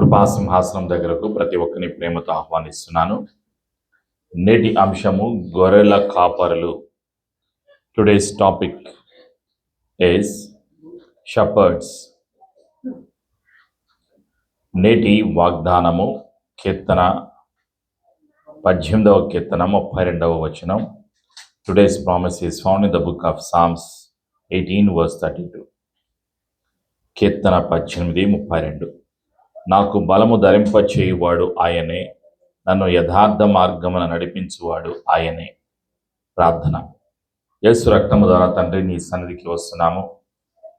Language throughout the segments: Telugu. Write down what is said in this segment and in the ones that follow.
కృపాసింహాసనం దగ్గరకు ప్రతి ఒక్కరిని ప్రేమతో ఆహ్వానిస్తున్నాను. నేటి అంశము గొర్రెల కాపరులు. Today's topic is shepherds. నేటి వాగ్దానము కీర్తన 18వ కీర్తన 32వ వచనం. Today's promise is found in the book of Psalms 18:32. కీర్తన 18:32. నాకు బలము ధరింపచేయువాడు ఆయనే, నన్ను యథార్థ మార్గమున నడిపించువాడు ఆయనే. ప్రార్థన. యేసు రక్తము ద్వారా తండ్రి నీ సన్నిధికి వస్తున్నాము.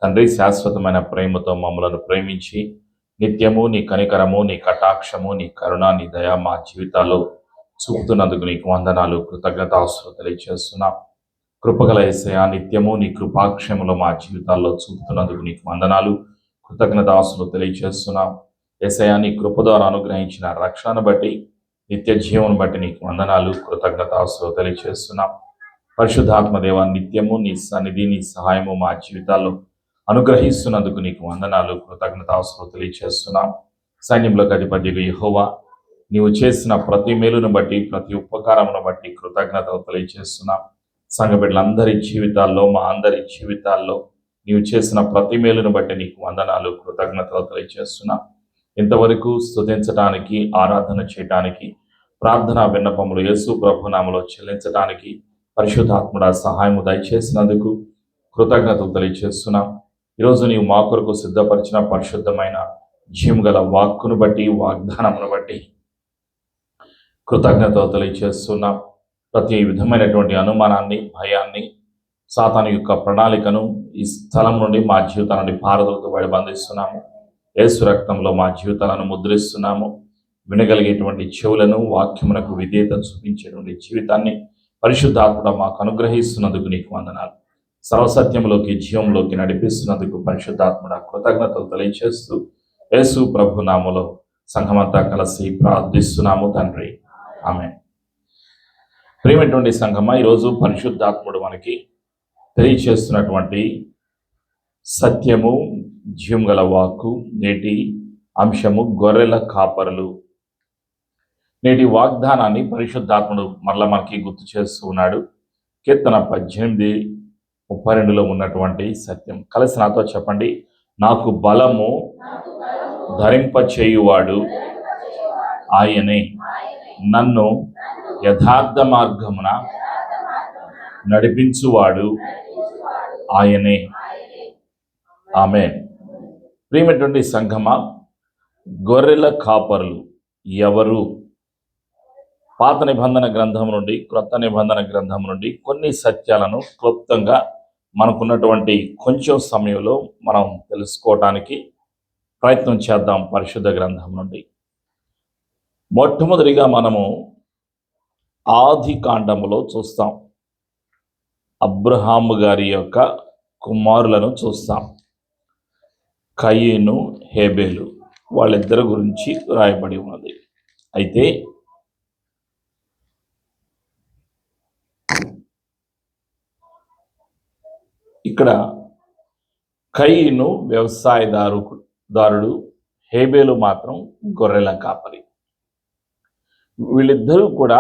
తండ్రి, శాశ్వతమైన ప్రేమతో మమ్మలను ప్రేమించి నిత్యము నీ కనికరము, నీ కటాక్షము, నీ కరుణ, నీ దయ మా జీవితాల్లో చూపుతున్నందుకు నీకు వందనాలు, కృతజ్ఞతాస్తుతులు తెలియజేస్తున్నాం. కృపగల యేసయ్యా, నిత్యము నీ కృపాక్షములు మా జీవితాల్లో చూపుతున్నందుకు నీకు వందనాలు, కృతజ్ఞతాస్తుతులు తెలియజేస్తున్నాం. యేసయ్యా, నీ కృప ద్వారా అనుగ్రహించిన రక్షణను బట్టి, నిత్య జీవనం బట్టి నీకు వందనాలు, కృతజ్ఞతాస్తుతులు తెలియజేస్తున్నాం. పరిశుద్ధాత్మ దేవ, నిత్యము నీ సన్నిధి, నీ సహాయము మా జీవితాల్లో అనుగ్రహిస్తున్నందుకు నీకు వందనాలు, కృతజ్ఞతాస్తుతులు తెలియజేస్తున్నాం. సైన్యములకు అధిపతిగా యెహోవా, నీవు చేసిన ప్రతి మేలును బట్టి, ప్రతి ఉపకారమును బట్టి కృతజ్ఞతలు తెలియజేస్తున్నాం. సంఘ బిడ్డలందరి జీవితాల్లో, మా అందరి జీవితాల్లో నీవు చేసిన ప్రతి మేలును బట్టి నీకు వందనాలు, కృతజ్ఞతలు తెలియజేస్తున్నాం. ఇంతవరకు స్తుతించడానికి, ఆరాధన చేయడానికి, ప్రార్థనా విన్నపములు యేసు ప్రభు నామములో చెల్లించడానికి పరిశుద్ధాత్ముడ సహాయము దయచేసినందుకు కృతజ్ఞతలు తెలియజేస్తున్నాం. ఈరోజు నీవు మా కొరకు సిద్ధపరిచిన పరిశుద్ధమైన జీవము గల వాక్కును బట్టి, వాగ్దానమును బట్టి కృతజ్ఞతలు తెలియజేస్తున్నాం. ప్రతి విధమైనటువంటి అనుమానాన్ని, భయాన్ని, సాతాను యొక్క ప్రణాళికను ఈ స్థలం నుండి, మా జీవితాల నుండి పారదలతో బంధిస్తున్నాము. యేసు రక్తంలో మా జీవితాలను ముద్రిస్తున్నాము. వినగలిగేటువంటి చెవులను, వాక్యమునకు విధేయత చూపించేటువంటి జీవితాన్ని పరిశుద్ధాత్ముడ మాకు అనుగ్రహిస్తున్నందుకు నీకు వందనాలు. సర్వసత్యంలోకి, జీవంలోకి నడిపిస్తున్నందుకు పరిశుద్ధాత్ముడ కృతజ్ఞతలు తెలియజేస్తూ యేసు ప్రభు నామములో సంఘమంతా కలిసి ప్రార్థిస్తున్నాము తండ్రి, ఆమేన్. ప్రియమైనటువంటి సంఘమా, ఈరోజు పరిశుద్ధాత్ముడు మనకి తెలియచేస్తున్నటువంటి సత్యము, జీవం గల వాక్కు. నేటి అంశము గొర్రెల కాపరులు. నేటి వాగ్దానాన్ని పరిశుద్ధాత్ముడు మరల మనకి గుర్తు చేస్తూ ఉన్నాడు. కీర్తన 18:32లో ఉన్నటువంటి సత్యం కలిసి నాతో చెప్పండి. నాకు బలము ధరింపచేయువాడు ఆయనే, నన్ను యథార్థ మార్గమున నడిపించువాడు ఆయనే. ఆమేన్. ప్రియమైనటువంటి సంఘమా, గొర్రెల కాపరులు ఎవరు? పాత నిబంధన గ్రంథం నుండి, క్రొత్త నిబంధన గ్రంథం నుండి కొన్ని సత్యాలను క్లుప్తంగా మనకున్నటువంటి కొంచెం సమయంలో మనం తెలుసుకోవటానికి ప్రయత్నం చేద్దాం. పరిశుద్ధ గ్రంథం నుండి మొట్టమొదటిగా మనము ఆది కాండములో చూస్తాం. అబ్రహాము గారి యొక్క కుమారులను చూస్తాం. కయీను, హేబేలు, వాళ్ళిద్దరి గురించి రాయబడి ఉన్నది. అయితే ఇక్కడ కయీను వ్యవసాయదారుడు, హేబేలు మాత్రం గొర్రెల కాపరి. వీళ్ళిద్దరూ కూడా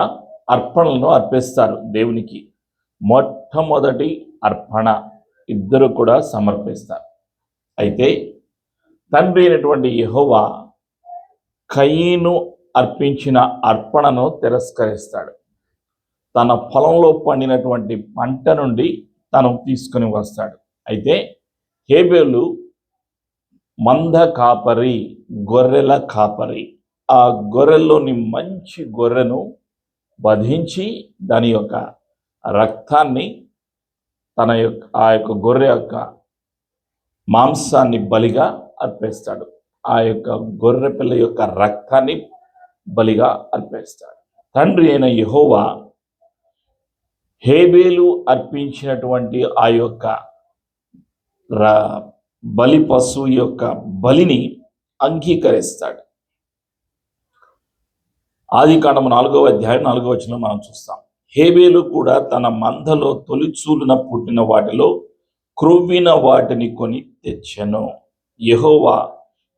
అర్పణలను అర్పిస్తారు దేవునికి. మొట్టమొదటి అర్పణ ఇద్దరు కూడా సమర్పిస్తారు. అయితే తండ్రి అయినటువంటి యెహోవా కయీను అర్పించిన అర్పణను తిరస్కరిస్తాడు. తన పొలంలో పండినటువంటి పంట నుండి తను తీసుకుని వస్తాడు. అయితే హేబేలు మంద కాపరి, గొర్రెల కాపరి. ఆ గొర్రెల్లోని మంచి గొర్రెను వధించి దాని యొక్క రక్తాన్ని, ఆ యొక్క గొర్రె యొక్క మాంసాన్ని బలిగా అర్పిస్తాడు. ఆ యొక్క గొర్రె పిల్ల యొక్క రక్తాన్ని బలిగా అర్పిస్తాడు. తండ్రి అయిన యెహోవా హేబేలు అర్పించినటువంటి ఆ యొక్క బలి పశువు యొక్క బలిని అంగీకరిస్తాడు. ఆది కాండము 4వ అధ్యాయం 4వ వచనం మనం చూస్తాం. హేబేలు కూడా తన మందలో తొలిచూలున పుట్టిన వాటిలో క్రొవ్విన వాటిని కొని తెచ్చెను. యెహోవా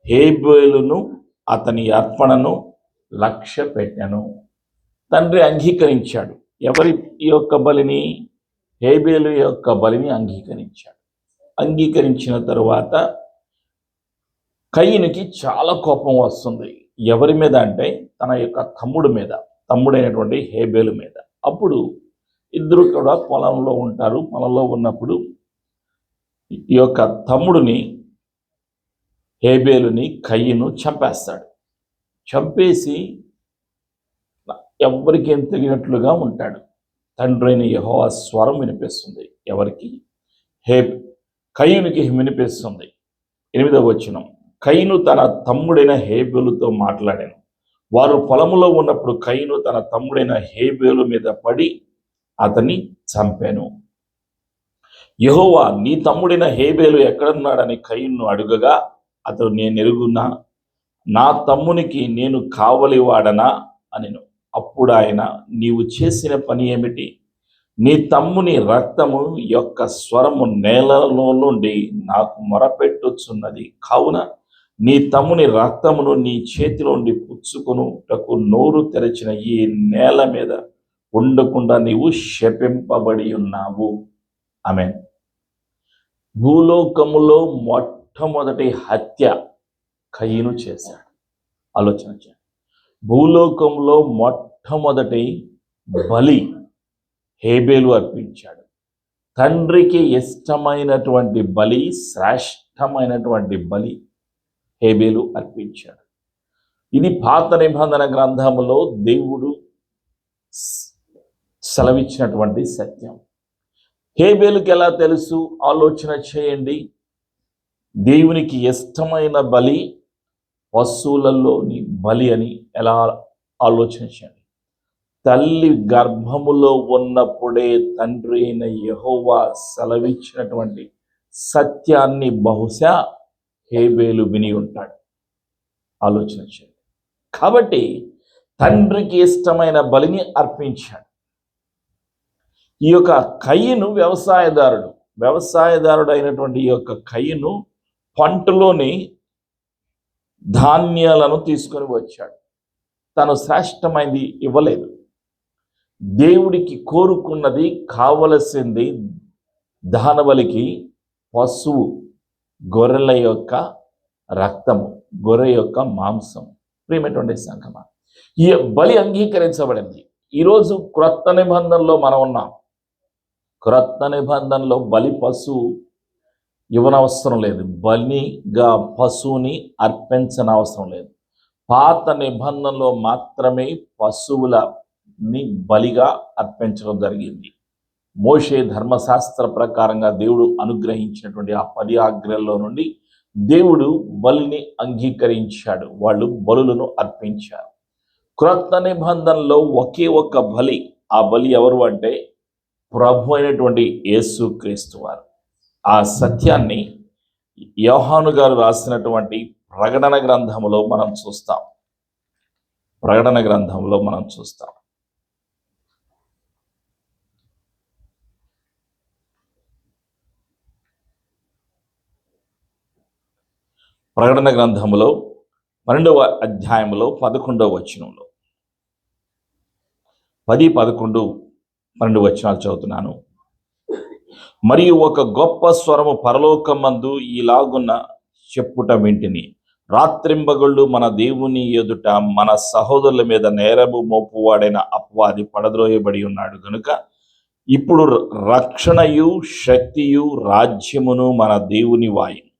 హేబేలును అతని అర్పణను లక్ష్య పెట్టాను. తండ్రి అంగీకరించాడు. ఎవరి యొక్క బలిని? హేబేలు యొక్క బలిని అంగీకరించాడు. అంగీకరించిన తరువాత కయీనుకి చాలా కోపం వస్తుంది. ఎవరి మీద అంటే తన యొక్క తమ్ముడు మీద, తమ్ముడైనటువంటి హేబేలు మీద. అప్పుడు ఇద్దరు కూడా పొలంలో ఉంటారు. పొలంలో ఉన్నప్పుడు ఈ యొక్క తమ్ముడిని, హేబేలుని కయీను చంపేస్తాడు. చంపేసి ఎవరికి ఏం తెలియనట్లుగా ఉంటాడు. తండ్రి అయిన యెహోవా స్వరం వినిపిస్తుంది. ఎవరికి? కయీనుకి వినిపిస్తుంది. 8వ వచనం, కయీను తన తమ్ముడైన హేబేలుతో మాట్లాడాను. వారు పొలములో ఉన్నప్పుడు కయీను తన తమ్ముడైన హేబేలు మీద పడి అతన్ని చంపాను. యెహోవా, నీ తమ్ముడైన హేబేలు ఎక్కడున్నాడని కయీనును అడుగగా అతడు, నేను ఎరుగునా, నా తమ్మునికి నేను కావలివాడనా అనెను. అప్పుడు ఆయన, నీవు చేసిన పని ఏమిటి? నీ తమ్ముని రక్తము యొక్క స్వరము నేలలో నుండి నాకు మొరపెట్టుచున్నది. కావున నీ తమ్ముని రక్తమును నీ చేతిలో నుండి పుచ్చుకొనుటకు నోరు తెరచిన ఈ నేల మీద ఉండకుండా నీవు శపింపబడి ఉన్నావు. ఆమేన్. భూలోకములో మొట్టమొదటి హత్య కయీను చేశాడు. ఆలోచన చేయండి. భూలోకంలో మొట్టమొదటి బలి హేబేలు అర్పించాడు. తండ్రికి ఇష్టమైనటువంటి బలి, శ్రేష్టమైనటువంటి బలి హేబేలు అర్పించాడు. ఇది పాత నిబంధన గ్రంథములో దేవుడు సెలవిచ్చినటువంటి సత్యం. హేబేలుకి ఎలా తెలుసు? ఆలోచన చేయండి. దేవునికి ఇష్టమైన బలి పశువులలోని బలి అని ఎలా ఆలోచించండి. తల్లి గర్భములో ఉన్నప్పుడే తండ్రి అయిన యెహోవా సెలవిచ్చినటువంటి సత్యాన్ని బహుశా హేబేలు విని ఉంటాడు. ఆలోచించండి. కాబట్టి తండ్రికి ఇష్టమైన బలిని అర్పించాడు. ఈ యొక్క కయీను వ్యవసాయదారుడు అయినటువంటి ఈ యొక్క కయీను పంటలోని ధాన్యాలను తీసుకొని వచ్చాడు. తను శ్రేష్టమైనది ఇవ్వలేదు. దేవుడికి కోరుకున్నది, కావలసింది దహనబలికి పశువు, గొర్రెల యొక్క రక్తము, గొర్రె యొక్క మాంసం. ప్రియమైనటువంటి సంగమా, ఈ బలి అంగీకరించబడింది. ఈరోజు క్రొత్త నిబంధనలో మనం ఉన్నాం. క్రొత్త నిబంధనలో బలి పశువు ఇవ్వనవసరం లేదు. బలిగా పశువుని అర్పించనవసరం లేదు. పాత నిబంధనలో మాత్రమే పశువులని బలిగా అర్పించడం జరిగింది. మోషే ధర్మశాస్త్ర ప్రకారంగా దేవుడు అనుగ్రహించినటువంటి ఆ 10 ఆజ్ఞల్లో నుండి దేవుడు బలిని అంగీకరించాడు. వాళ్ళు బలులను అర్పించారు. క్రొత్త నిబంధనలో ఒకే ఒక్క బలి. ఆ బలి ఎవరు అంటే ప్రభు అయినటువంటి యేసుక్రీస్తు వారు. ఆ సత్యాన్ని యోహాను గారు రాసినటువంటి ప్రకటన గ్రంథంలో మనం చూస్తాం. ప్రకటన గ్రంథంలో మనం చూస్తాం. ప్రకటన గ్రంథంలో 12వ అధ్యాయంలో 11వ వచనంలో 10, 11, 12 వచనాలు చదువుతున్నాను. మరియు ఒక గొప్ప స్వరము పరలోకమందు ఈలాగున చెప్పుట వింటిని, రాత్రింబగళ్ళు మన దేవుని ఎదుట మన సహోదరుల మీద నేరము మోపువాడైన అపవాది పడద్రోయబడి ఉన్నాడు గనుక ఇప్పుడు రక్షణయు శక్తియు రాజ్యమును మన దేవుని వాయును,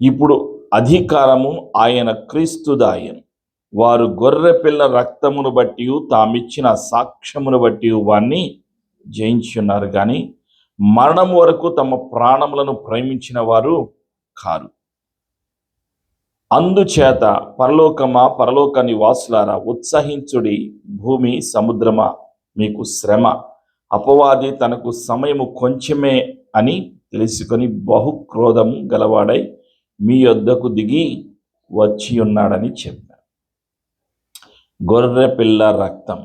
ఇప్పుడు అధికారము ఆయన క్రీస్తుదాయను. వారు గొర్రె పిల్ల రక్తమును బట్టి తామిచ్చిన సాక్ష్యమును బట్టి వారిని జయించున్నారు, కానీ మరణం వరకు తమ ప్రాణములను ప్రేమించిన వారు కారు. అందుచేత పరలోకమా, పరలోక నివాసులారా, ఉత్సహించుడి. భూమి సముద్రమా, మీకు శ్రమ. అపవాది తనకు సమయము కొంచెమే అని తెలుసుకొని బహు క్రోధము గలవాడై మీ యొద్దకు దిగి వచ్చి ఉన్నాడని చెప్పారు. గొర్రె పిల్ల రక్తం,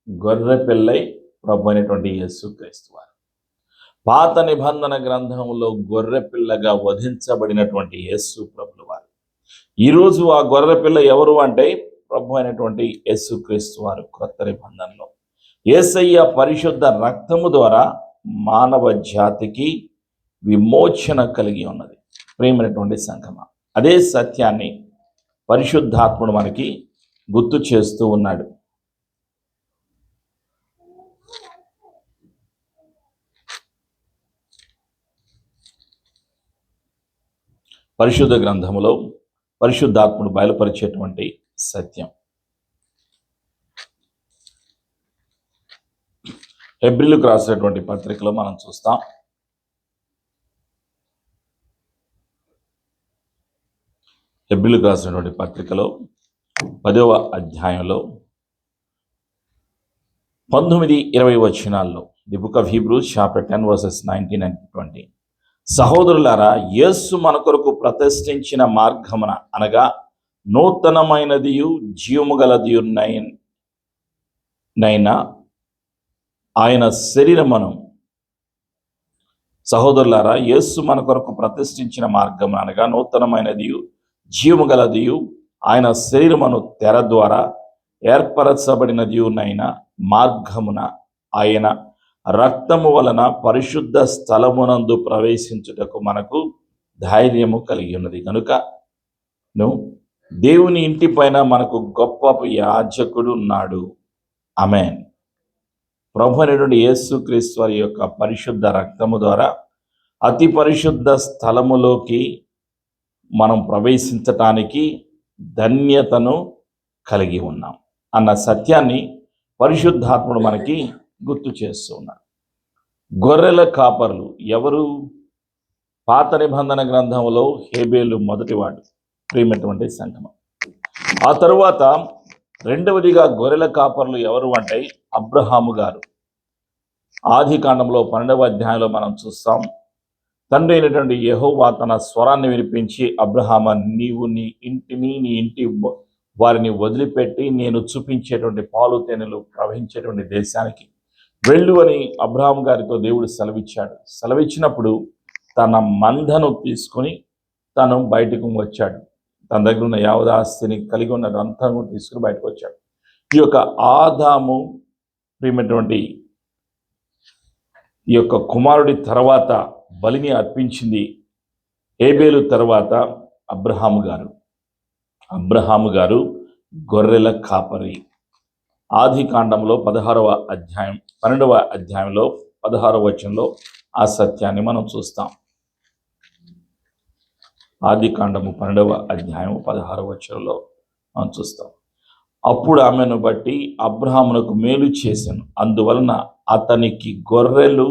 గొర్రె పిల్లై ప్రభు అయినటువంటి యేసుక్రీస్తు వారు. పాత నిబంధన గ్రంథంలో గొర్రె పిల్లగా వధించబడినటువంటి యేసు ప్రభుల వారు. ఈరోజు ఆ గొర్రెల పిల్ల ఎవరు అంటే ప్రభు అయినటువంటి యేసుక్రీస్తు వారు. క్రొత్త నిబంధనలో యేసయ్య పరిశుద్ధ రక్తము ద్వారా మానవ జాతికి విమోచన కలిగి ఉన్నది. ప్రియమైనటువంటి సంగమా, అదే సత్యాన్ని పరిశుద్ధాత్ముడు మనకి గుర్తు చేస్తూ ఉన్నాడు. పరిశుద్ధ గ్రంథములో పరిశుద్ధాత్ముడు బయలుపరిచేటువంటి సత్యం. హెబ్రీలకు రాసినటువంటి పత్రికలో మనం చూస్తాం. హెబ్రీలకు రాసినటువంటి పత్రికలో 10వ అధ్యాయంలో 19-20 వచనాల్లో, the book of Hebrews chapter 10 versus 19 and 20. సహోదరులారా, యేసు మన కొరకు ప్రతిష్ఠించిన మార్గమున అనగా నూతనమైనదియు జీవము గలదియు నైనా ఆయన శరీరమును, సహోదరులారా, యేసు మన కొరకు ప్రతిష్ఠించిన మార్గమున అనగా నూతనమైనదియు జీవము గలదియు ఆయన శరీరమును తెర ద్వారా ఏర్పరచబడినదియునైన మార్గమున ఆయన రక్తము వలన పరిశుద్ధ స్థలమునందు ప్రవేశించుటకు మనకు ధైర్యము కలిగి ఉన్నది. కనుక దేవుని ఇంటి పైన మనకు గొప్ప యాజకుడు ఉన్నాడు. ఆమేన్. ప్రభు అయినటువంటి యేసుక్రీస్తు వారి యొక్క పరిశుద్ధ రక్తము ద్వారా అతి పరిశుద్ధ స్థలములోకి మనం ప్రవేశించటానికి ధన్యతను కలిగి ఉన్నాం అన్న సత్యాన్ని పరిశుద్ధాత్ముడు మనకి గుర్తు చేస్తూ ఉన్నాడు. గొర్రెల కాపర్లు ఎవరు? పాత నిబంధన గ్రంథంలో హేబేలు మొదటివాడు, ప్రియమైనటువంటి సంగమం. ఆ తరువాత రెండవదిగా గొర్రెల కాపర్లు ఎవరు అంటే అబ్రహాము గారు. ఆది కాండంలో 12వ అధ్యాయంలో మనం చూస్తాం. తండ్రి అయినటువంటి యెహోవా తన స్వరాన్ని వినిపించి, అబ్రహామా, నీవు నీ ఇంటిని నీ ఇంటి వారిని వదిలిపెట్టి నేను చూపించేటువంటి పాలు తేనెలు ప్రవహించేటువంటి దేశానికి వెళ్ళు అని అబ్రహాం గారితో దేవుడు సెలవిచ్చాడు. సెలవిచ్చినప్పుడు తన మందను తీసుకుని తను బయటకు వచ్చాడు. తన దగ్గర ఉన్న యావదాస్తిని కలిగి ఉన్న అంతా తీసుకుని బయటకు వచ్చాడు. ఈ యొక్క ఆదాము ప్రియమైనటువంటి ఈ యొక్క కుమారుడి తర్వాత బలిని అర్పించింది హేబేలు తర్వాత అబ్రహాము గారు గొర్రెల కాపరి. ఆది కాండంలో 16వ అధ్యాయం 12వ అధ్యాయంలో 16వ వచనంలో ఆ సత్యాన్ని మనం చూస్తాం. ఆది కాండము 12వ అధ్యాయం 16వ వచనంలో మనం చూస్తాం. అప్పుడు ఆమెను బట్టి అబ్రహామునకు మేలు చేశాను, అందువలన అతనికి గొర్రెలు,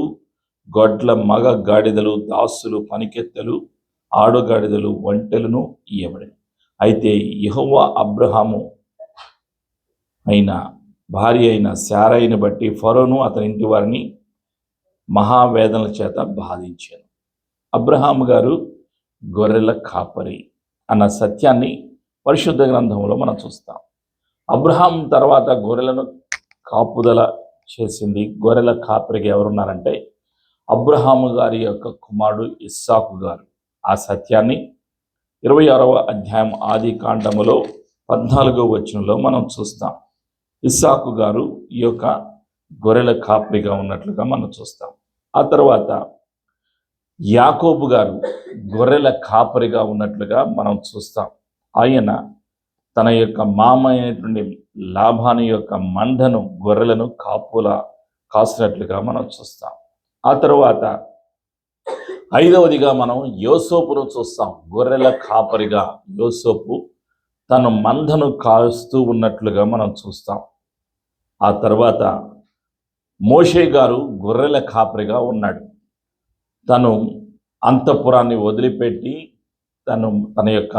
గొడ్ల మగ గాడిదలు, దాసులు, పనికెత్తలు, ఆడుగాడిదలు, ఒంటెలను ఇయ్యబడిన. అయితే యెహోవా అబ్రహాము అయిన భార్య అయిన శారయిని బట్టి ఫరోను అతని ఇంటి వారిని మహావేదనల చేత బాధించాను. అబ్రహాము గారు గొర్రెల కాపరి అన్న సత్యాన్ని పరిశుద్ధ గ్రంథంలో మనం చూస్తాం. అబ్రహాం తర్వాత గొర్రెలను కాపుదల చేసింది, గొర్రెల కాపరికి ఎవరున్నారంటే అబ్రహాము గారి యొక్క కుమారుడు ఇస్సాకు గారు. ఆ సత్యాన్ని 26వ అధ్యాయం ఆది కాండములో 14వ వచనంలో మనం చూస్తాం. ఇస్సాకు గారు ఈ యొక్క గొర్రెల కాపరిగా ఉన్నట్లుగా మనం చూస్తాం. ఆ తర్వాత యాకోబు గారు గొర్రెల కాపరిగా ఉన్నట్లుగా మనం చూస్తాం. ఆయన తన యొక్క మామ అయినటువంటి లాబాను యొక్క మందను, గొర్రెలను కాసినట్లుగా మనం చూస్తాం. ఆ తర్వాత 5వదిగా మనం యోసేపును చూస్తాం. గొర్రెల కాపరిగా యోసేపు తన మందను కాస్తూ ఉన్నట్లుగా మనం చూస్తాం. ఆ తర్వాత మోషే గారు గొర్రెల కాపరిగా ఉన్నాడు. తను అంతఃపురాన్ని వదిలిపెట్టి తన యొక్క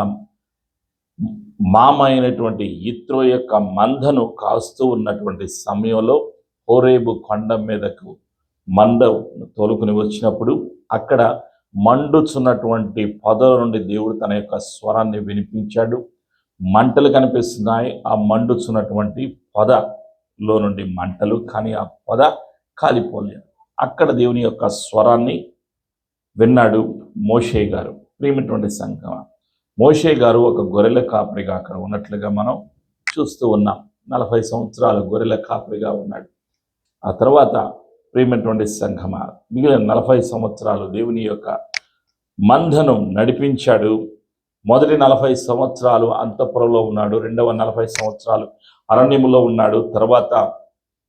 మామ అయినటువంటి యిత్రో యొక్క మందను కాస్తూ ఉన్నటువంటి సమయంలో హోరేబు కొండ మీదకు మంద తోలుకుని వచ్చినప్పుడు అక్కడ మండుచున్నటువంటి పొదల నుండి దేవుడు తన యొక్క స్వరాన్ని వినిపించాడు. మంటలు కనిపిస్తున్నాయి. ఆ మండుచున్నటువంటి పొదలో నుండి మంటలు, కానీ ఆ పొద కాలిపోలేదు. అక్కడ దేవుని యొక్క స్వరాన్ని విన్నాడు మోషే గారు. ప్రియమైనటువంటి సంగమా, మోషే గారు ఒక గొర్రెల కాపరిగా అక్కడ ఉన్నట్లుగా మనం చూస్తూ ఉన్నాం. 40 సంవత్సరాలు గొర్రెల కాపరిగా ఉన్నాడు. ఆ తర్వాత ప్రియమైనటువంటి సంఘమా, మిగిలిన 40 సంవత్సరాలు దేవుని యొక్క మందను నడిపించాడు. మొదటి 40 సంవత్సరాలు అంతఃపురంలో ఉన్నాడు. రెండవ 40 సంవత్సరాలు అరణ్యములో ఉన్నాడు. తర్వాత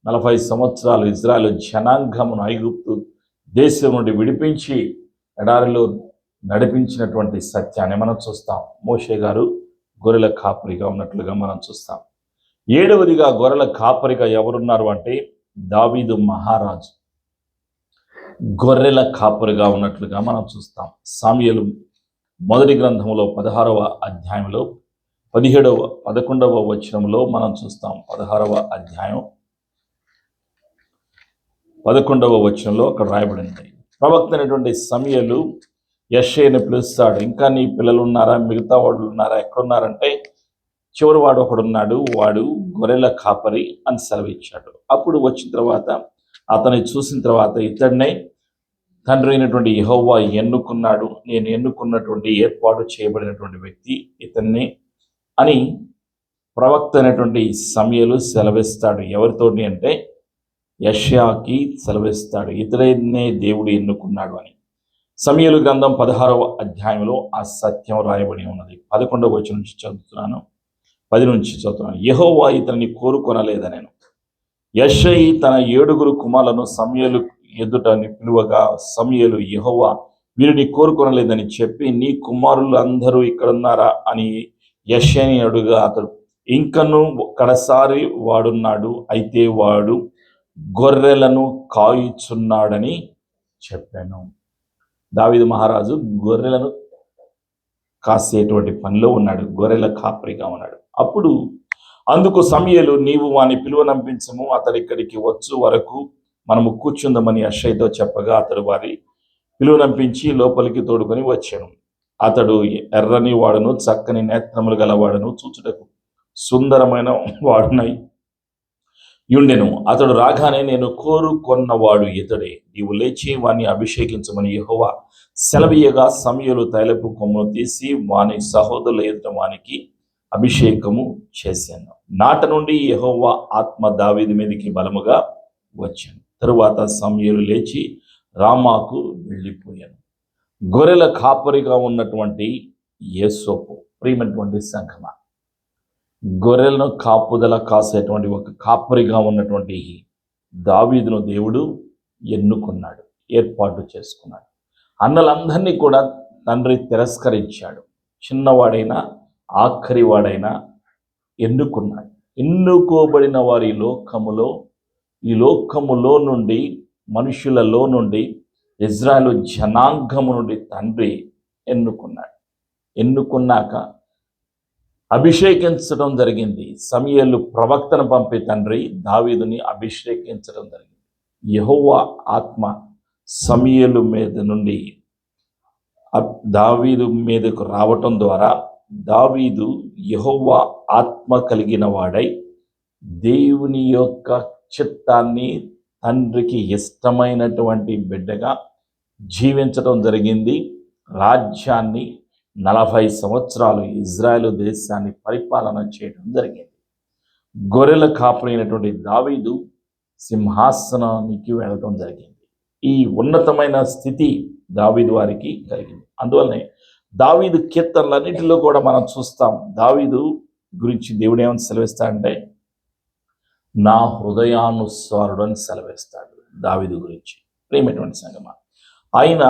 40 సంవత్సరాలు ఇజ్రాయేలు జనాంగమును ఐగుప్తు దేశం నుండి విడిపించి ఎడారిలో నడిపించినటువంటి సత్యాన్ని మనం చూస్తాం. మోషే గారు గొర్రెల కాపరిగా ఉన్నట్లుగా మనం చూస్తాం. 7వదిగా గొర్రెల కాపరిగా ఎవరున్నారు అంటే దావీదు మహారాజు గొర్రెల కాపరిగా ఉన్నట్లుగా మనం చూస్తాం. సామ్యూయేలు మొదటి గ్రంథంలో 16వ అధ్యాయంలో 11వ వచనంలో మనం చూస్తాం. 16వ అధ్యాయం 11వ వచనంలో అక్కడ రాయబడింది. ప్రవక్త అయినటువంటి సమూయేలు యెషయాని పిలుస్తాడు. ఇంకా నీ పిల్లలు ఉన్నారా, మిగతా వాళ్ళు ఉన్నారా, ఎక్కడున్నారంటే చివరి వాడు ఒకడున్నాడు, వాడు గొర్రెల కాపరి అని సెలవిచ్చాడు. అప్పుడు వచ్చిన తర్వాత అతన్ని చూసిన తర్వాత ఇతడినే తండ్రి అయినటువంటి యెహోవా ఎన్నుకున్నాడు, నేను ఎన్నుకున్నటువంటి ఏర్పాటు చేయబడినటువంటి వ్యక్తి ఇతన్ని అని ప్రవక్త అయినటువంటి సమూయేలు సెలవిస్తాడు. ఎవరితోటి అంటే యెషయాకి సెలవిస్తాడు, ఇతడినే దేవుడు ఎన్నుకున్నాడు అని. సమూయేలు గ్రంథం 16వ అధ్యాయంలో ఆ సత్యం రాయబడి ఉన్నది. 11వ వచనం నుంచి చదువుతున్నాను, 10 నుంచి చదువుతున్నాను. యెహోవా ఇతన్ని కోరుకొనలేదనెను. యెషయి తన 7 కుమారులను సమూయేలు ఎదుట పిలువగా సమూయేలు యెహోవా వీరిని కోరుకొనలేదని చెప్పి, నీ కుమారులు అందరూ ఇక్కడున్నారా అని యెషయిని అడుగా, అతడు ఇంకను కడసారి వాడున్నాడు, అయితే వాడు గొర్రెలను కాయుచున్నాడని చెప్పాను. దావీదు మహారాజు గొర్రెలను కాసేటువంటి పనిలో ఉన్నాడు, గొర్రెల కాపరిగా ఉన్నాడు. అప్పుడు అందుకు సమూయేలు, నీవు వాని పిలువనంపించము, అతడు ఇక్కడికి వచ్చు వరకు మనము కూర్చుందామని యెషయితో చెప్పగా, అతడు వారి పిలువనంపించి లోపలికి తోడుకొని వచ్చాను. అతడు ఎర్రని వాడును, చక్కని నేత్రములు గలవాడును, చూచుటకు సుందరమైన వాడునై యుండెను. అతడు రాగానే, నేను కోరుకొన్నవాడు ఇతడే, నీవు లేచి వాణ్ణి అభిషేకించమని యెహోవా సెలవీయగా, సమూయేలు తైలపు కొమ్మును తీసి వాని సహోదరుల ఎదుట వానికి అభిషేకము చేశాను. నాట నుండి యెహోవా ఆత్మ దావీదు మీదకి బలముగా వచ్చాను. తరువాత సమూయేలు లేచి రామాకు వెళ్ళిపోయాను. గొర్రెల కాపరిగా ఉన్నటువంటి యోసేపు, ప్రియమైనటువంటి సంఘమా, గొర్రెలను కాపుదల కాసేటువంటి ఒక కాపరిగా ఉన్నటువంటి దావీదును దేవుడు ఎన్నుకున్నాడు, ఏర్పాటు చేసుకున్నాడు. అన్నలందరినీ కూడా తండ్రి తిరస్కరించాడు. చిన్నవాడైనా ఆఖరి వాడైనా ఎన్నుకున్నాడు. ఎన్నుకోబడిన వారి ఈ లోకములో నుండి, మనుషులలో నుండి, ఇజ్రాయేలు జనాంగము నుండి తండ్రి ఎన్నుకున్నాడు. ఎన్నుకున్నాక అభిషేకించడం జరిగింది. సమూయేలు ప్రవక్తను పంపి తండ్రి దావీదుని అభిషేకించడం జరిగింది. యెహోవా ఆత్మ సమూయేలు మీద నుండి దావీదు మీదకు రావటం ద్వారా దావీదు యెహోవా ఆత్మ కలిగిన వాడై దేవుని యొక్క చిత్తాన్ని, తండ్రికి ఇష్టమైనటువంటి బిడ్డగా జీవించడం జరిగింది. రాజ్యాన్ని 40 సంవత్సరాలు ఇజ్రాయేలు దేశాన్ని పరిపాలన చేయడం జరిగింది. గొర్రెల కాపరి అయినటువంటి దావీదు సింహాసనానికి వెళ్ళడం జరిగింది. ఈ ఉన్నతమైన స్థితి దావీదు వారికి కలిగింది. అందువల్లనే దావీదు కీర్తనలన్నిటిలో కూడా మనం చూస్తాం, దావీదు గురించి దేవుడు ఏమని సెలవిస్తాడంటే, నా హృదయానుసారుడు అని సెలవిస్తాడు దావీదు గురించి. ప్రియమైనటువంటి సంగమా, ఆయన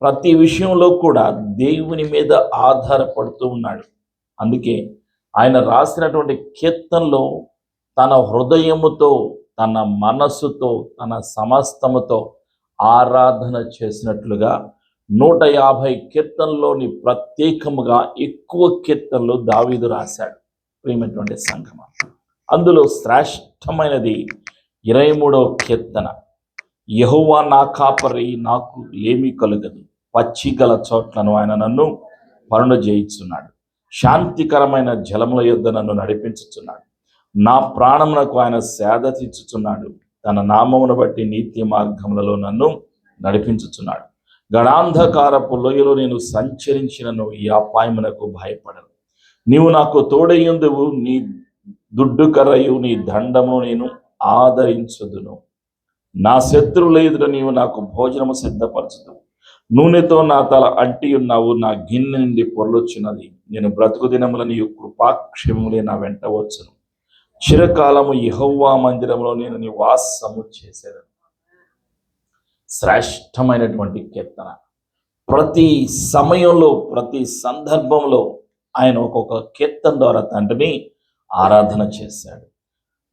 ప్రతి విషయంలో కూడా దేవుని మీద ఆధారపడుతూ ఉన్నాడు. అందుకే ఆయన రాసినటువంటి కీర్తనలో తన హృదయముతో, తన మనస్సుతో, తన సమస్తముతో ఆరాధన చేసినట్లుగా 150 కీర్తనలోని ప్రత్యేకముగా ఎక్కువ కీర్తనలు దావీదు రాశాడు. ప్రియమైనటువంటి సంఘమా, అందులో శ్రేష్టమైనది 23వ కీర్తన. యెహోవా నా కాపరి, నాకు ఏమీ కలుగదు, పచ్చిగల చోట్లను ఆయన నన్ను పరుండజేయుచున్నాడు, శాంతికరమైన జలముల యొద్ద నన్ను నడిపించుచున్నాడు, నా ప్రాణమునకు ఆయన సేద తీర్చుచున్నాడు, తన నామమును బట్టి నీతి మార్గములలో నన్ను నడిపించుచున్నాడు, గడాంధకారపు లోయలో నేను సంచరించినను ఈ అపాయమునకు భయపడను. నీవు నాకు తోడయ్యుందువు, నీ దుడ్డు కర్రయు నీ దండమును నేను ఆదరించుదును. నా శత్రువుల ఎదుట నీవు నాకు భోజనము సిద్ధపరచుదువు. నూనెతో నా తల అంటి ఉన్నావు, నా గిన్నె నుండి పొర్లొచ్చున్నది. నేను బ్రతుకు దినముల నీ కృపాక్షేమములే నా వెంట వచ్చును. చిరకాలము యెహోవా మందిరంలో నేను నివాసము చేసేదను. శ్రేష్టమైనటువంటి కీర్తన. ప్రతి సమయంలో, ప్రతి సందర్భంలో ఆయన ఒక్కొక్క కీర్తన ద్వారా తండ్రిని ఆరాధన చేశాడు.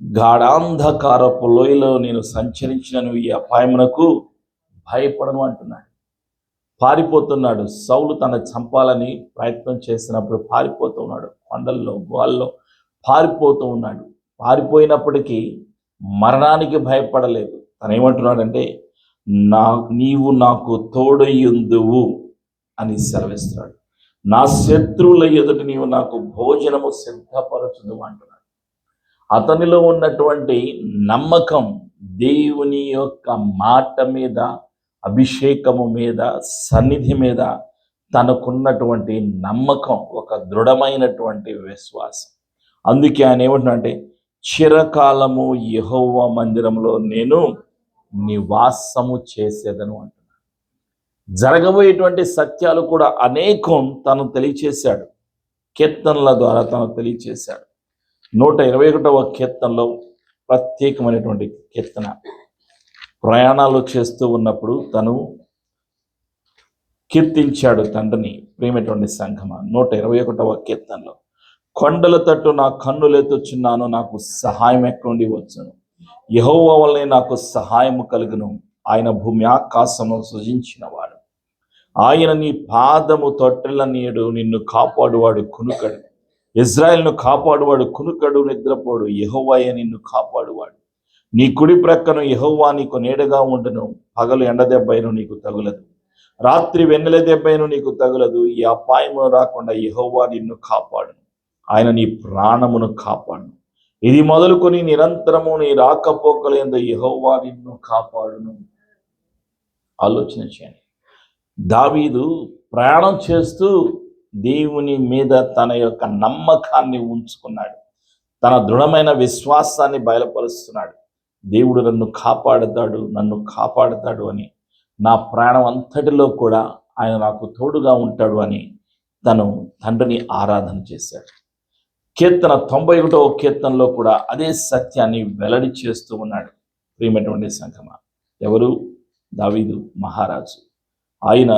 గాఢాంధకారపు లోయలో నేను సంచరించినను, ఈ అపాయమునకు భయపడను అంటున్నాడు. పారిపోతున్నాడు. సౌలు తన చంపాలని ప్రయత్నం చేసినప్పుడు పారిపోతూ ఉన్నాడు. కొండల్లో, గుహల్లో పారిపోతూ ఉన్నాడు. పారిపోయినప్పటికీ మరణానికి భయపడలేదు. తను ఏమంటున్నాడంటే, నీవు నాకు తోడయ్యుందువు అని సెలవిస్తున్నాడు. నా శత్రువుల ఎదుట నీవు నాకు భోజనము సిద్ధపరచుదు అంటున్నాడు. అతనిలో ఉన్నటువంటి నమ్మకం దేవుని యొక్క మాట మీద, అభిషేకము మీద, సన్నిధి మీద తనకున్నటువంటి నమ్మకం, ఒక దృఢమైనటువంటి విశ్వాసం. అందుకే ఆయన ఏమంటున్నాడంటే, చిరకాలము యెహోవా మందిరంలో నేను నివాసము చేసేదను అంటున్నాడు. జరగబోయేటువంటి సత్యాలు కూడా అనేకం తను తెలియచేశాడు. కీర్తనల ద్వారా తను తెలియచేశాడు. 121వ కీర్తనలో ప్రత్యేకమైనటువంటి కీర్తన. ప్రయాణాలు చేస్తూ ఉన్నప్పుడు తను కీర్తించాడు తండ్రిని. ప్రియమైనటువంటి సంఘమ, 121వ కీర్తనలో, కొండల తట్టు నా కన్నులెత్తుచున్నాను, నాకు సహాయం ఎక్కడి నుండి వచ్చును. యెహోవా వల్లే నాకు సహాయము కలుగును. ఆయన భూమి ఆకాశము సృజించినవాడు. ఆయన నీ పాదము తొట్టెలనీయడు, నిన్ను కాపాడువాడు కునుకడు. ఇజ్రాయెల్ను కాపాడువాడు కునుకడు, నిద్రపోడు. యెహోవాయే నిన్ను కాపాడువాడు. నీ కుడి ప్రక్కను యెహోవా నీకు నీడగా ఉండును. పగలు ఎండ దెబ్బైను నీకు తగులదు, రాత్రి వెన్నెల దెబ్బైను నీకు తగులదు. ఈ అపాయము రాకుండా యెహోవా నిన్ను కాపాడును. ఆయన నీ ప్రాణమును కాపాడును. ఇది మొదలుకొని నిరంతరము నీ రాకపోకలందు యెహోవా నిన్ను కాపాడును. ఆలోచన చేయండి. దావీదు ప్రయాణం చేస్తూ దేవుని మీద తన యొక్క నమ్మకాన్ని ఉంచుకున్నాడు. తన దృఢమైన విశ్వాసాన్ని బయలుపరుస్తున్నాడు. దేవుడు నన్ను కాపాడుతాడు అని, నా ప్రాణం అంతటిలో కూడా ఆయన నాకు తోడుగా ఉంటాడు అని తను తండ్రిని ఆరాధన చేశాడు. కీర్తన 91వ కీర్తనలో కూడా అదే సత్యాన్ని వెల్లడి చేస్తూ ఉన్నాడు. ప్రియమైనటువంటి సంఘమ, ఎవరు? దావీదు మహారాజు. ఆయన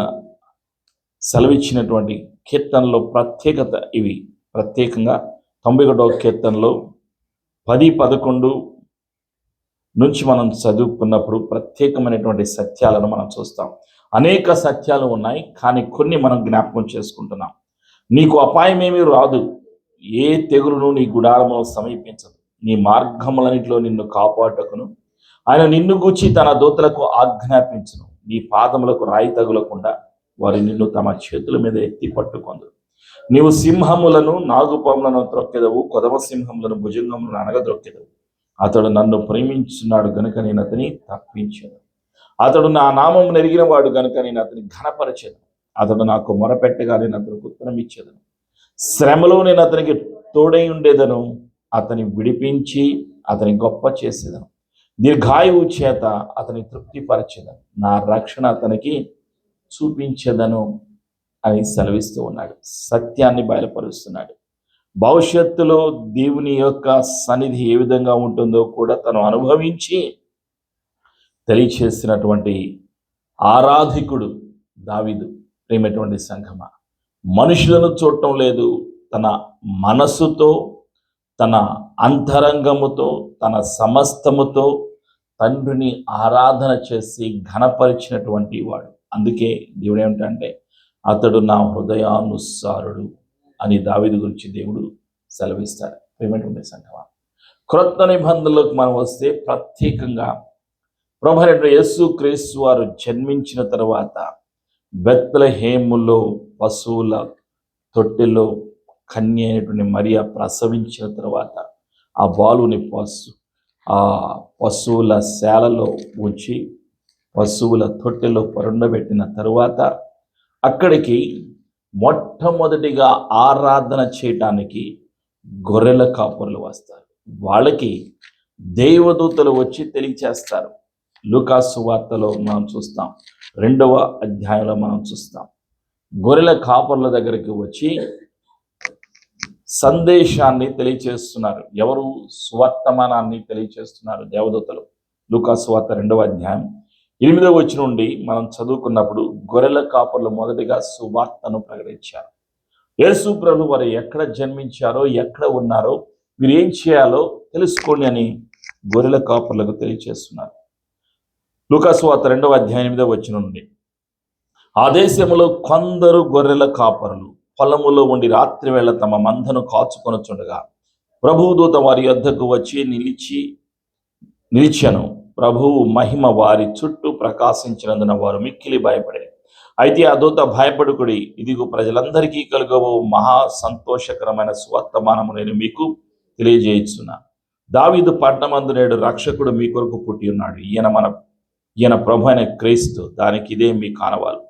సెలవిచ్చినటువంటి కీర్తనలో ప్రత్యేకత ఇవి. ప్రత్యేకంగా 91వ కీర్తనలో 10-11 నుంచి మనం చదువుకున్నప్పుడు ప్రత్యేకమైనటువంటి సత్యాలను మనం చూస్తాం. అనేక సత్యాలు ఉన్నాయి, కానీ కొన్ని మనం జ్ఞాపకం చేసుకుంటున్నాం. నీకు అపాయమేమీ రాదు, ఏ తెగులును నీ గుడారమును సమీపించదు. నీ మార్గములన్నిటిలో నిన్ను కాపాడుటకును ఆయన నిన్ను గూర్చి తన దూతలకు ఆజ్ఞాపించును. నీ పాదములకు రాయి తగులకుండా వారు నిన్ను తమ చేతుల మీద ఎత్తి పట్టుకొందురు. నీవు సింహములను, నాగుపాములను త్రొక్కెదవు, కొదమ సింహములను, భుజంగములను అనగద్రొక్కెదవు. అతడు నన్ను ప్రేమించున్నాడు గనుక నేను అతని తప్పించను. అతడు నా నామం నెరిగిన వాడు గనుక నేను అతని ఘనపరచెదను. అతడు నాకు మొరపెట్టగా నేను అతనికి ఉత్తరం ఇచ్చేదను. శ్రమలో నేను అతనికి తోడై ఉండేదను. అతని విడిపించి అతని గొప్ప చేసేదను. దీర్ఘాయువు చేత అతని తృప్తిపరచెదను. నా రక్షణ అతనికి చూపించేదను అని సెలవిస్తూ ఉన్నాడు. సత్యాన్ని బయలుపరుస్తున్నాడు. భవిష్యత్తులో దేవుని యొక్క సన్నిధి ఏ విధంగా ఉంటుందో కూడా తను అనుభవించి తెలియచేసినటువంటి ఆరాధికుడు దావీదు. ప్రేమటువంటి సంఘమ, మనుషులను చూడటం లేదు, తన మనసుతో, తన అంతరంగముతో, తన సమస్తముతో తండ్రిని ఆరాధన చేసి ఘనపరిచినటువంటి వాడు. అందుకే దేవుడు ఏమిటంటే, అతడు నా హృదయానుసారుడు అని దావీదు గురించి దేవుడు సెలవిస్తాడు. ప్రేమటువంటి సంఘమా, క్రొత్త నిబంధనలోకి మనం వస్తే ప్రత్యేకంగా ప్రభువైన యేసుక్రీస్తు వారు జన్మించిన తర్వాత బెత్లెహేములో పశువుల తొట్టెలో కన్య అయినటువంటి మరియ ప్రసవించిన తర్వాత ఆ బాలుని ఆ పశువుల శాలలో ఉంచి పశువుల తొట్టెలో పరుండబెట్టిన తరువాత అక్కడికి మొట్టమొదటిగా ఆరాధన చేయటానికి గొర్రెల కాపరులు వస్తారు. వాళ్ళకి దేవదూతలు వచ్చి తెలియచేస్తారు. లూకాసు వార్తలో మనం చూస్తాం, 2వ అధ్యాయంలో మనం చూస్తాం. గొర్రెల కాపరుల దగ్గరికి వచ్చి సందేశాన్ని తెలియచేస్తున్నారు. ఎవరు? సువర్తమానాన్ని తెలియచేస్తున్నారు దేవదూతలు. లూకాసు వార్త 2వ అధ్యాయం 8వ వచనం నుండి మనం చదువుకున్నప్పుడు గొర్రెల కాపరులు మొదటిగా సువార్తను ప్రకటించారు. యేసు ప్రభు వారు ఎక్కడ జన్మించారో, ఎక్కడ ఉన్నారో, మీరు ఏం చేయాలో తెలుసుకోండి అని గొర్రెల కాపరులకు తెలియచేస్తున్నారు. లూకాసు వార్త 2వ అధ్యాయం 8వ వచనం నుండి, ఆ దేశంలో కొందరు గొర్రెల కాపరులు పొలములో ఉండి రాత్రి వేళ తమ మందను కాచుకొనుచుండగా ప్రభుదూత వారి యొద్దకు వచ్చి నిలిచెను. ప్రభువు మహిమ వారి చుట్టూ ప్రకాశించినందున వారు మిక్కిలి భయపడారు. అయితే ఆ దూత, భయపడుకుడి, ఇదిగో ప్రజలందరికీ కలుగబో మహా సంతోషకరమైన సువర్తమానము నేను మీకు తెలియజేయుచున్నా. దావీదు పట్టణమందు నేడు రక్షకుడు మీ కొరకు పుట్టి ఉన్నాడు. ఈయన ప్రభు అయిన క్రీస్తు. దానికి ఇదే మీ కానవాలు.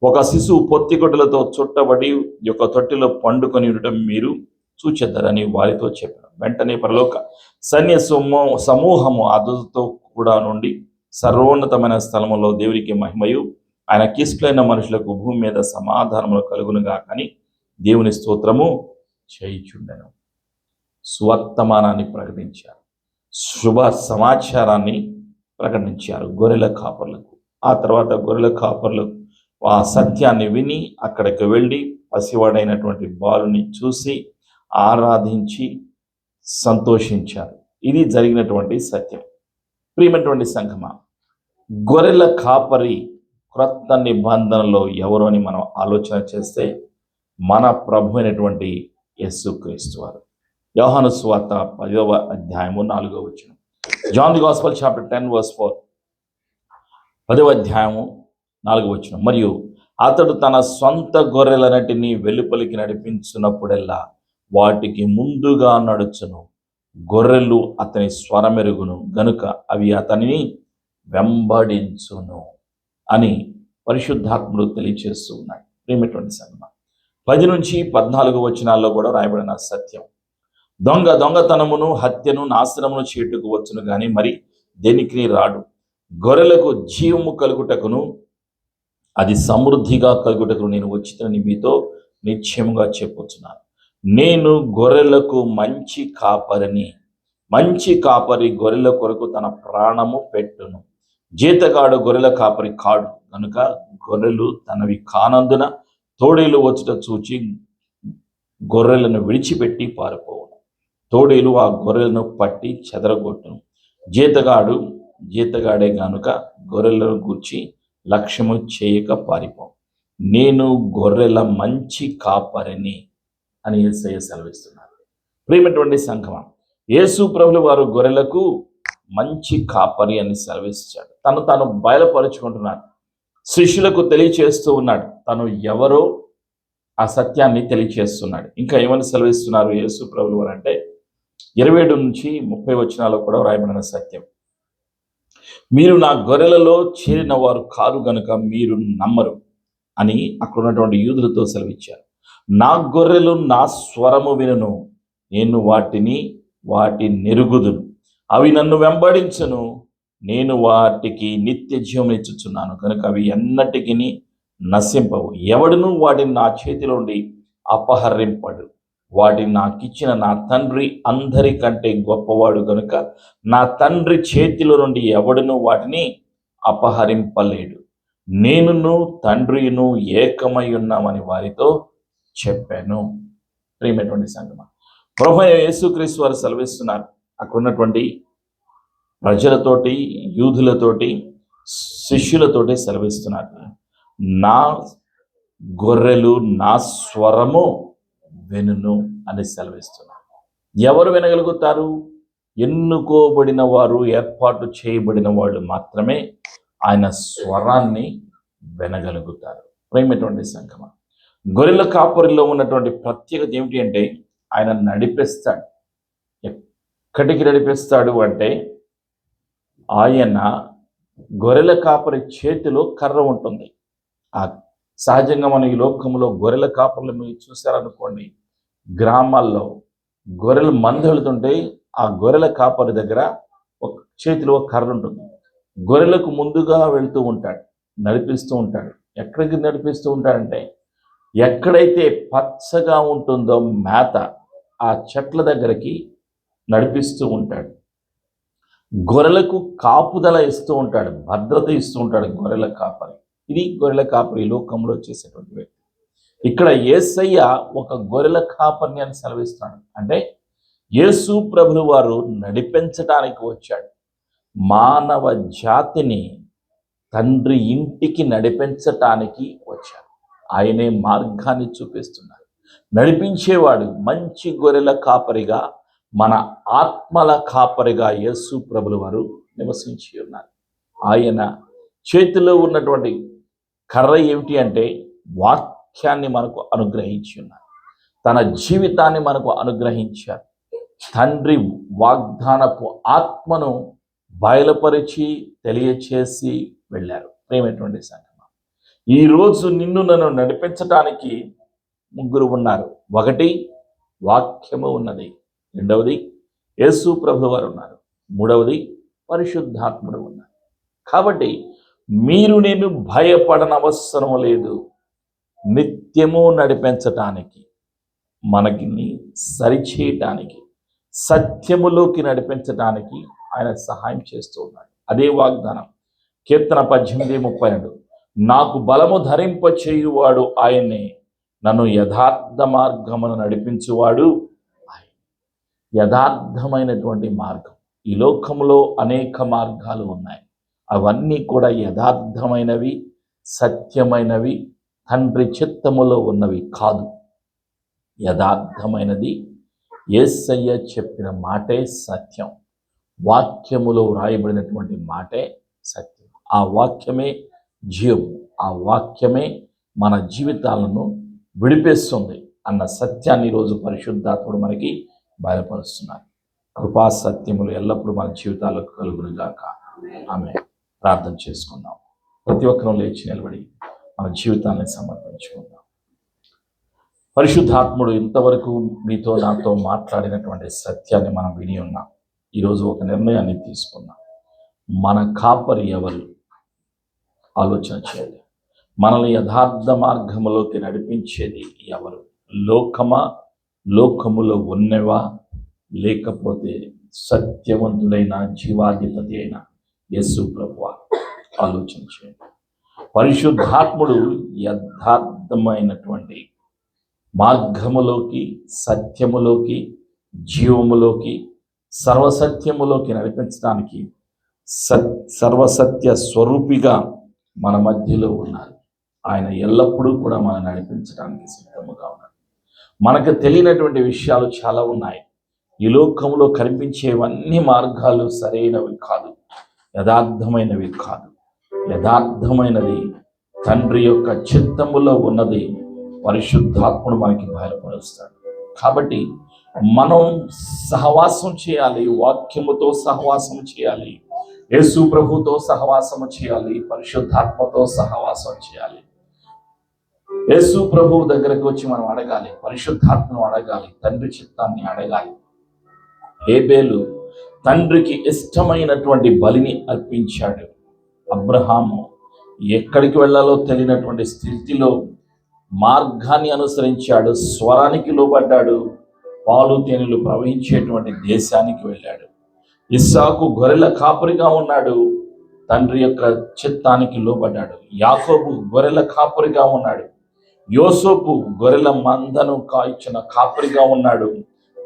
ఒక శిశువు పొత్తికొడ్డులతో చుట్టబడి యొక్క తొట్టిలో పండుకొని ఉండటం మీరు చూచెదరని వారితో చెప్పారు. వెంటనే పరలోక సైన్య సమూహము అదుతో కూడా నుండి సర్వోన్నతమైన స్థలములో దేవునికి మహిమయు ఆయన కిష్టులైన మనుషులకు భూమి మీద సమాధానములు కలుగునుగా కానీ దేవుని స్తోత్రము చేయుచుండెను. సువర్తమానాన్ని ప్రకటించారు, శుభ సమాచారాన్ని ప్రకటించారు గొర్రెల కాపర్లకు. ఆ తర్వాత గొర్రెల కాపర్లు ఆ సత్యాన్ని విని అక్కడికి వెళ్ళి పసివాడైనటువంటి బాలుని చూసి ఆరాధించి సంతోషించారు. ఇది జరిగినటువంటి సత్యం. ప్రియమైనటువంటి సంఘమా, గొర్రెల కాపరి క్రొత్త నిబంధనలో ఎవరు అని మనం ఆలోచన చేస్తే మన ప్రభు అయినటువంటి యేసుక్రీస్తు వారు. యోహాను సువార్త 10వ అధ్యాయము 4వ వచనం. John the gospel chapter 10 verse 4. 10వ అధ్యాయము 4వ వచనం. మరియు అతడు తన సొంత గొర్రెలన్నిటినీ వెలుపలికి నడిపించినప్పుడెల్లా వాటికి ముందుగా నడుచును. గొర్రెలు అతని స్వరమెరుగును గనుక అవి అతనిని వెంబడించును అని పరిశుద్ధాత్ముడు తెలియచేస్తూ ఉన్నాడు. ప్రియమైనటువంటి సంగమం, 10 నుంచి 14 వచనాల్లో కూడా రాయబడిన సత్యం. దొంగతనమును, హత్యను, నాశనమును చేటుకు వచ్చును గాని మరి దేనికి రాడు. గొర్రెలకు జీవము కలుగుటకును అది సమృద్ధిగా కలుగుటకును నేను వచ్చినని మీతో నిశ్చయముగా చెప్పుచున్నాను. నేను గొర్రెలకు మంచి కాపరిని. మంచి కాపరి గొర్రెల కొరకు తన ప్రాణము పెట్టును. జీతగాడు గొర్రెల కాపరి కాడు కనుక గొర్రెలు తనవి కానందున తోడేలు వచ్చుట చూచి గొర్రెలను విడిచిపెట్టి పారిపోవును. తోడేలు ఆ గొర్రెలను పట్టి చెదరగొట్టును. జీతగాడే గనుక గొర్రెలను గూర్చి లక్ష్యము చేయక పారిపోవు. నేను గొర్రెల మంచి కాపరిని అని యేసయ్య సెలవిస్తున్నారు. ప్రియమైనటువంటి సంఘమా, యేసు ప్రభులు వారు గొర్రెలకు మంచి కాపరి అని సెలవిస్తాడు. తాను బయలుపరుచుకుంటున్నాడు, శిష్యులకు తెలియచేస్తూ ఉన్నాడు. తను ఎవరో ఆ సత్యాన్ని తెలియచేస్తున్నాడు. ఇంకా ఏమని సెలవిస్తున్నారు యేసు ప్రభులు వారు అంటే 27 నుంచి 30 వచనాల్లో కూడా రాయబడిన సత్యం. మీరు నా గొర్రెలలో చేరిన వారు కారు గనుక మీరు నమ్మరు అని అక్కడ ఉన్నటువంటి యూదులతో సెలవిచ్చారు. నా గొర్రెలు నా స్వరము వినును, నేను వాటి నెరుగుదును, అవి నన్ను వెంబడించును, నేను వాటికి నిత్య జీవం ఇచ్చుచున్నాను కనుక అవి ఎన్నటికి నశింపవు. ఎవడును వాటిని నా చేతిలోండి అపహరింపడు. వాటిని నాకిచ్చిన నా తండ్రి అందరికంటే గొప్పవాడు కనుక నా తండ్రి చేతిలో నుండి ఎవడును వాటిని అపహరింపలేడు. నేనును తండ్రియును ఏకమై ఉన్నామని వారితో చెప్పాను. ప్రియమైనటువంటి సంగమా, ప్రభువైన యేసుక్రీస్తు వారు సెలవిస్తున్నారు. అక్కడ ఉన్నటువంటి ప్రజలతోటి, యూదులతోటి, శిష్యులతోటి సెలవిస్తున్నారు. నా గొర్రెలు నా స్వరము వినును అని సెలవిస్తున్నారు. ఎవరు వినగలుగుతారు? ఎన్నుకోబడిన వారు, ఏర్పాటు చేయబడిన వాళ్ళు మాత్రమే ఆయన స్వరాన్ని వినగలుగుతారు. ప్రియమైనటువంటి సంగమా, గొర్రెల కాపరిలో ఉన్నటువంటి ప్రత్యేకత ఏమిటి అంటే ఆయన నడిపిస్తాడు. ఎక్కడికి నడిపిస్తాడు అంటే ఆయన గొర్రెల కాపరి చేతిలో కర్ర ఉంటుంది. ఆ సహజంగా మనం ఈ లోకంలో గొర్రెల కాపర్లు మీరు చూసారనుకోండి, గ్రామాల్లో గొర్రెలు మంద వెళుతుంటే ఆ గొర్రెల కాపరి దగ్గర ఒక చేతిలో ఒక కర్ర ఉంటుంది. గొర్రెలకు ముందుగా వెళ్తూ ఉంటాడు, నడిపిస్తూ ఉంటాడు. ఎక్కడికి నడిపిస్తూ ఉంటాడంటే, ఎక్కడైతే పచ్చగా ఉంటుందో మేత, ఆ చెట్ల దగ్గరికి నడిపిస్తూ ఉంటాడు. గొర్రెలకు కాపుదల ఇస్తూ ఉంటాడు, భద్రత ఇస్తూ ఉంటాడు గొర్రెల కాపరి. ఇది గొర్రెల కాపరి ఈ లోకంలో చేసేటువంటి వ్యక్తి. ఇక్కడ యేసయ్య ఒక గొర్రెల కాపరిని అని సెలవిస్తున్నాడు. అంటే యేసు ప్రభువు వారు నడిపించడానికి వచ్చాడు. మానవ జాతిని తండ్రి ఇంటికి నడిపించటానికి వచ్చాడు. ఆయనే మార్గాన్ని చూపిస్తున్నాడు, నడిపించేవాడు. మంచి గొర్రెల కాపరిగా, మన ఆత్మల కాపరిగా యేసు ప్రభువు వారు నివసించి ఉన్నారు. ఆయన చేతిలో ఉన్నటువంటి కర్ర ఏమిటి అంటే వాక్యాన్ని మనకు అనుగ్రహించి ఉన్నారు. తన జీవితాన్ని మనకు అనుగ్రహించారు. తండ్రి వాగ్దానపు ఆత్మను బయలుపరిచి తెలియచేసి వెళ్ళారు. ప్రేమైనటువంటి సంగమం, ఈరోజు నిన్ను నన్ను నడిపించటానికి ముగ్గురు ఉన్నారు. ఒకటి, వాక్యము ఉన్నది. రెండవది, యేసు ప్రభువు వారు ఉన్నారు. మూడవది, పరిశుద్ధాత్ముడు ఉన్నారు. కాబట్టి మీరు నేను భయపడనవసరం లేదు. నిత్యము నడిపించటానికి, మనకి సరిచేయటానికి, సత్యములోకి నడిపించటానికి ఆయన సహాయం చేస్తూ ఉన్నాడు. అదే వాగ్దానం. కీర్తన 18:32, నాకు బలము ధరింప చేయువాడు ఆయన్నే, నన్ను యథార్థ మార్గమును నడిపించువాడు ఆయన. యథార్థమైనటువంటి మార్గం. ఈ లోకంలో అనేక మార్గాలు ఉన్నాయి. అవన్నీ కూడా యథార్థమైనవి, సత్యమైనవి, తండ్రి చిత్తములో ఉన్నవి కాదు. యథార్థమైనది యేసయ్య చెప్పిన మాటే సత్యం. వాక్యములో వ్రాయబడినటువంటి మాటే సత్యం. ఆ వాక్యమే జీవం. ఆ వాక్యమే మన జీవితాలను విడిపేస్తుంది అన్న సత్యాన్ని ఈరోజు పరిశుద్ధాత్ముడు మనకి బయలుపరుస్తున్నారు. కృపా సత్యములు ఎల్లప్పుడూ మన జీవితాలకు కలుగునుగాక. ఆమె ప్రార్థన చేసుకుందాం. ప్రతి ఒక్కరూ లేచి నిలబడి మన జీవితాన్ని సమర్పించుకుందాం. పరిశుద్ధాత్ముడు ఇంతవరకు మీతో నాతో మాట్లాడినటువంటి సత్యాన్ని మనం విని ఉన్నాం. ఈరోజు ఒక నిర్ణయాన్ని తీసుకున్నాం. మన కాపరి ఎవరు? ఆలోచన చేయాలి. మనల్ని యథార్థ మార్గములోకి నడిపించేది ఎవరు? లోకమా? లోకములో ఉన్నవా? లేకపోతే సత్యవంతుడైన జీవాధిపతి అయిన యేసు ప్రభువా? ఆలోచన చేయండి. పరిశుద్ధాత్ముడు యథార్థమైనటువంటి మార్గములోకి, సత్యములోకి, జీవములోకి, సర్వసత్యములోకి నడిపించడానికి సర్వసత్య స్వరూపిగా మన మధ్యలో ఉన్నారు. ఆయన ఎల్లప్పుడూ కూడా మనం నడిపించడానికి సిద్ధముగా ఉన్నారు. మనకు తెలియనటువంటి విషయాలు చాలా ఉన్నాయి. ఈ లోకంలో కనిపించేవన్నీ మార్గాలు సరైనవి కాదు, యథార్థమైనవి కాదు. యథార్థమైనది తండ్రి యొక్క చిత్తములో ఉన్నది పరిశుద్ధాత్ముడు మనకి బయలుపరుస్తాడు. కాబట్టి మనం సహవాసం చేయాలి, వాక్యముతో సహవాసం చేయాలి, యేసు ప్రభుతో సహవాసం చేయాలి, పరిశుద్ధాత్మతో సహవాసం చేయాలి. యేసు ప్రభువు దగ్గరకు వచ్చి మనం అడగాలి, పరిశుద్ధాత్మను అడగాలి, తండ్రి చిత్తాన్ని అడగాలి. హేబేలు తండ్రికి ఇష్టమైనటువంటి బలిని అర్పించాడు. అబ్రహాము ఎక్కడికి వెళ్ళాలో తెలియనటువంటి స్థితిలో మార్గాన్ని అనుసరించాడు, స్వరానికి లోబడ్డాడు, పాలు తేనెలు ప్రవహించేటువంటి దేశానికి వెళ్ళాడు. ఇస్సాకు గొర్రెల కాపరిగా ఉన్నాడు, తండ్రి యొక్క చిత్తానికి లోబడ్డాడు. యాకోబు గొర్రెల కాపరిగా ఉన్నాడు. యోసేపు గొర్రెల మందను కాల్చిన కాపరిగా ఉన్నాడు,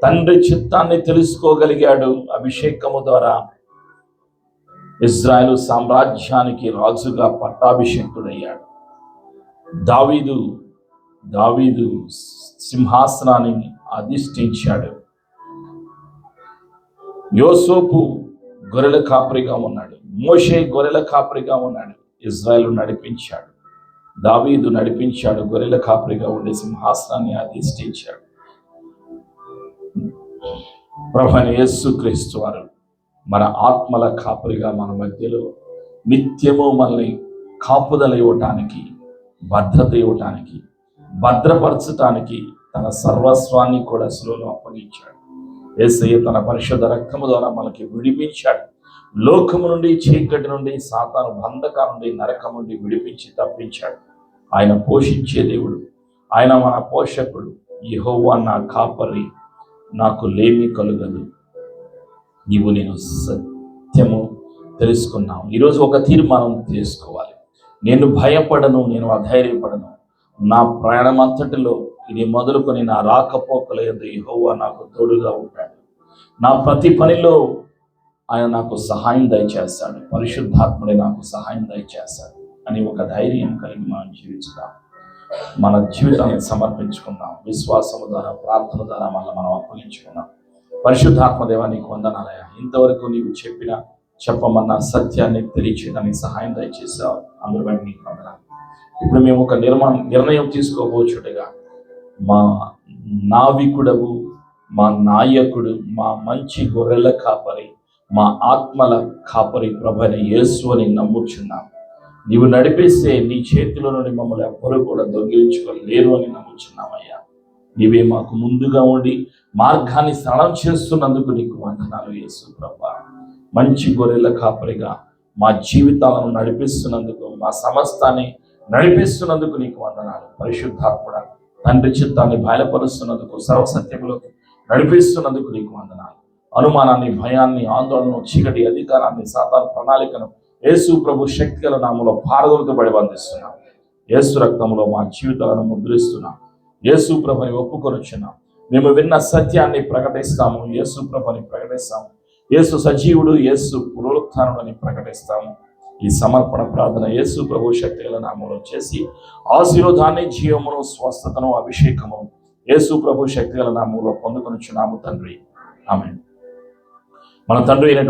తండ్రి చిత్తాన్ని తెలుసుకోగలిగాడు. అభిషేకము ద్వారా ఇజ్రాయేలు సామ్రాజ్యానికి రాజుగా పట్టాభిషేకుడయ్యాడు. దావీదు సింహాసనాన్ని అధిష్ఠించాడు. యోసేపు గొర్రెల కాపరిగా ఉన్నాడు. మోషే గొర్రెల కాపరిగా ఉన్నాడు, ఇజ్రాయేలు నడిపించాడు. దావీదు నడిపించాడు, గొర్రెల కాపరిగా ఉండే సింహాసనాన్ని అధిష్ఠించాడు. ప్రభువైన యేసుక్రీస్తు వారు మన ఆత్మల కాపరిగా మన మధ్యలో నిత్యము మనల్ని కాపుదల ఇవ్వటానికి, భద్రత ఇవ్వటానికి, భద్రపరచటానికి తన సర్వస్వాన్ని కూడా శిలువలో అప్పగించాడు. యేసయ్య తన పరిశుద్ధ రక్తము ద్వారా మనకి విడిపించాడు. లోకము నుండి, చీకటి నుండి, సాతాను బంధకాల నుండి, నరకం నుండి విడిపించి తప్పించాడు. ఆయన పోషించే దేవుడు, ఆయన మన పోషకుడు. యెహోవా నా కాపరి, నాకు లేమి కలుగదు. నీవు నేను సత్యము తెలుసుకున్నావు. ఈరోజు ఒక తీర్మానం చేసుకోవాలి. నేను భయపడను, నేను అధైర్యపడను. నా ప్రయాణం అంతటిలో ఇది మొదలుకొని నా రాకపోకల యందు యెహోవా నాకు తోడుగా ఉంటాడు. నా ప్రతి పనిలో ఆయన నాకు సహాయం దయచేస్తాడు. పరిశుద్ధాత్ముడే నాకు సహాయం దయచేస్తాడు అని ఒక ధైర్యం కలిగి మనం జీవించుదాం. మన జీవితాన్ని సమర్పించుకుందాం. విశ్వాసము ద్వారా, ప్రార్థన ద్వారా మనం అప్పగించుకుందాం. పరిశుద్ధాత్మ దేవా, నీకు వందనాలయ్యా. ఇంతవరకు నీవు చెప్పమన్న సత్యాన్ని తెలియచేయడానికి సహాయం దయచేసావు. అందరూ బట్టి నీకు వందనాలు. ఇప్పుడు మేము ఒక నిర్ణయం తీసుకోబోచుండగా, మా నావికుడవు, మా నాయకుడు, మా మంచి గొర్రెల కాపరి, మా ఆత్మల కాపరి ప్రభువైన యేసు అని నమ్ముచున్నాం. నీవు నడిపిస్తే నీ చేతిలో నుండి మమ్మల్ని ఎవ్వరూ కూడా దొంగిలించుకోలేరు అని నమ్ముచున్నామయ్యా. నీవే మాకు ముందుగా ఉండి మార్గాన్ని సరళం చేస్తున్నందుకు నీకు వందనాలు యేసు ప్రభువా. మంచి గొర్రెల కాపరిగా మా జీవితాలను నడిపిస్తున్నందుకు, మా సమస్తాన్ని నడిపిస్తున్నందుకు నీకు వందనాలు. పరిశుద్ధాత్ముడా, తండ్రి చిత్తాన్ని బయలుపరుస్తున్నందుకు, సర్వసత్యములకు నడిపిస్తున్నందుకు నీకు వందనాలు. అనుమానాన్ని, భయాన్ని, ఆందోళనను, చీకటి అధికారాన్ని, సాతాను ప్రణాళికను యేసు ప్రభు శక్తిగల నామములో పారదోలతో బడి బంధిస్తున్నాం. యేసు రక్తంలో మా జీవితాలను ముద్రిస్తున్నాం. యేసు ప్రభుని ఒప్పుకొనుచున్నాం. మేము విన్న సత్యాన్ని ప్రకటిస్తాము. యేసు ప్రభుని ప్రకటిస్తాము. యేసు సజీవుడు, యేసు పునరుత్థానుడని ప్రకటిస్తాము. ఈ సమర్పణ ప్రార్థన యేసు ప్రభు శక్తిగల నామములో చేసి ఆశీర్వాదాన్ని, జీవమును, స్వస్థతను, అభిషేకమును యేసు ప్రభు శక్తిగల నామములో పొందుకొనుచున్నాము తండ్రి. ఆమేన్. మన తండ్రి అయిన